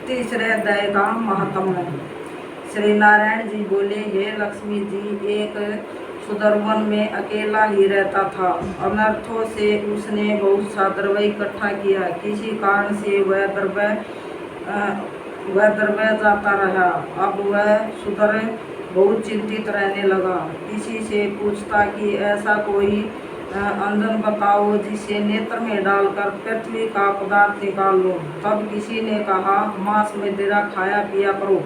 तीसरे अध्याय का महात्म्य। श्री नारायण जी बोले, हे लक्ष्मी जी, एक सुदर्वन में अकेला ही रहता था। अनर्थों से उसने बहुत सा द्रव्य इकट्ठा किया। किसी कारण से वह द्रव्य जाता रहा। अब वह सुधर बहुत चिंतित रहने लगा। किसी से पूछता कि ऐसा कोई अंधन बताओ जिसे नेत्र में डालकर पृथ्वी का पदार्थ निकाल लो। तब किसी ने कहा, मांस मदिरा खाया पिया करो।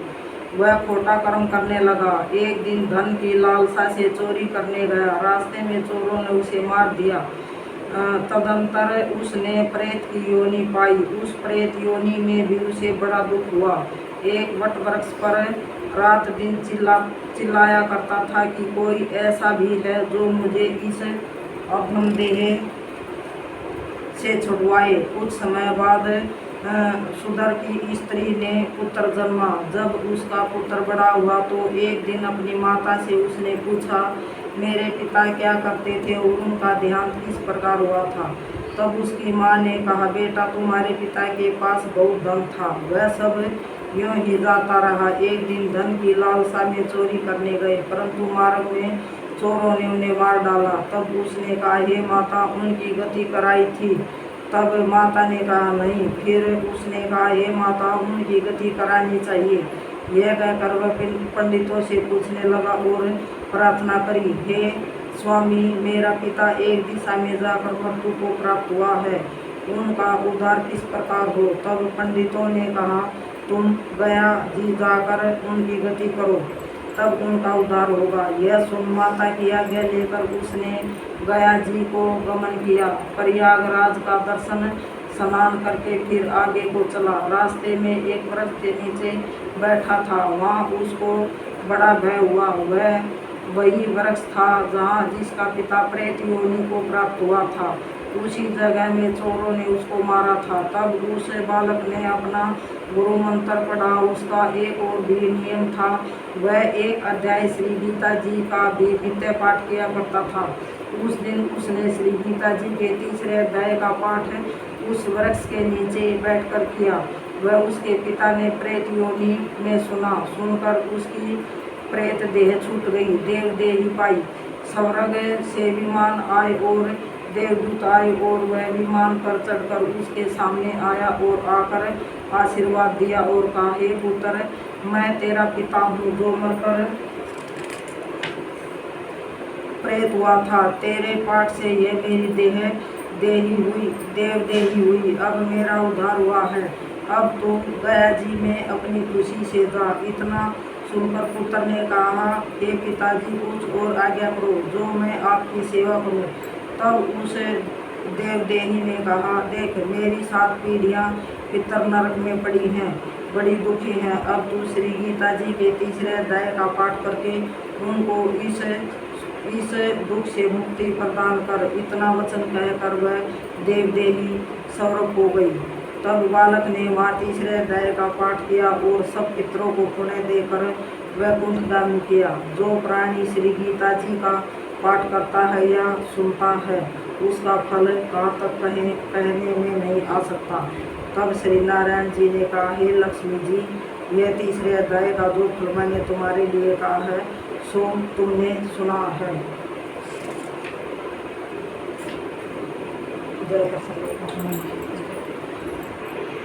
वह खोटा कर्म करने लगा। एक दिन धन की लालसा से चोरी करने गया। रास्ते में चोरों ने उसे मार दिया। तदंतर उसने प्रेत की योनि पाई। उस प्रेत योनि में भी उसे बड़ा दुख हुआ। एक वट वृक्ष पर रात दिन चिल्लाया करता था कि कोई ऐसा भी है जो मुझे इस अपम देह से छुड़वाए। कुछ समय बाद सुधर की स्त्री ने पुत्र जन्मा। जब उसका पुत्र बड़ा हुआ तो एक दिन अपनी माता से उसने पूछा, मेरे पिता क्या करते थे और उनका देहांत किस प्रकार हुआ था। तब उसकी माँ ने कहा, बेटा, तुम्हारे पिता के पास बहुत धन था, वह सब यूं ही जाता रहा। एक दिन धन की लालसा में चोरी करने गए, परंतु मार्ग में चोरों ने उन्हें मार डाला। तब उसने कहा, हे माता, उनकी गति कराई थी। तब माता ने कहा, नहीं। फिर उसने कहा, हे माता, उनकी गति करानी चाहिए। यह कहकर वह पंडितों से पूछने लगा और प्रार्थना करी, हे स्वामी, मेरा पिता एक दिशा में जाकर मृत्यु को प्राप्त हुआ है, उनका उद्धार किस प्रकार हो। तब पंडितों ने कहा, तुम गया जी जाकर उनकी गति करो, तब उनका उद्धार होगा। यह सुन माता की आज्ञा लेकर उसने गया जी को गमन किया। प्रयागराज का दर्शन स्नान करके फिर आगे को चला। रास्ते में एक वृक्ष के नीचे बैठा था। वहाँ उसको बड़ा भय हुआ। वह वही वृक्ष था जहाँ जिसका पिता प्रेत योनि को प्राप्त हुआ था। उसी जगह में चोरों ने उसको मारा था। तब उस बालक ने अपना गुरु मंत्र पढ़ा। उसका एक और भी नियम था, वह एक अध्याय श्री गीता जी का भी नित्य पाठ किया करता था। उस दिन उसने श्री गीता जी के तीसरे अध्याय का पाठ उस वृक्ष के नीचे बैठकर किया। वह उसके पिता ने प्रेत योनि में सुनकर उसकी प्रेत देह छूट गई, देव देही पाई। स्वर्ग से विमान आए और देवदूत आए और वह विमान पर चढ़कर उसके सामने आया और आकर आशीर्वाद दिया और कहा, हे पुत्र, मैं तेरा पिता हूँ जो मरकर प्रेत हुआ था। तेरे पाठ से यह मेरी देव देही हुई। अब मेरा उद्धार हुआ है। अब तो गया जी में अपनी खुशी से जा। इतना सुनकर पुत्र ने कहा, हे पिताजी, कुछ और आज्ञा करो जो मैं आपकी सेवा करूं। तब उस देवदेही ने कहा, देख, मेरी 7 पीढ़ियां पितर नरक में पड़ी हैं, बड़ी दुखी हैं। अब तू श्री गीता जी के तीसरे अध्याय का पाठ करके उनको इस दुख से मुक्ति प्रदान कर। इतना वचन कहकर वह देवदेही स्वर्ग हो गई। तब बालक ने वहाँ तीसरे अध्याय का पाठ किया और सब पितरों को पुण्य देकर वैकुंठगामी किया। जो प्राणी श्री गीता जी का पाठ करता है या सुनता है, उसका फल कहाँ तक कहने में नहीं आ सकता। तब श्री नारायण जी ने कहा, हे लक्ष्मी जी, यह तीसरे अध्याय का जो फल मैंने तुम्हारे लिए कहा है सो तुमने सुना है। जय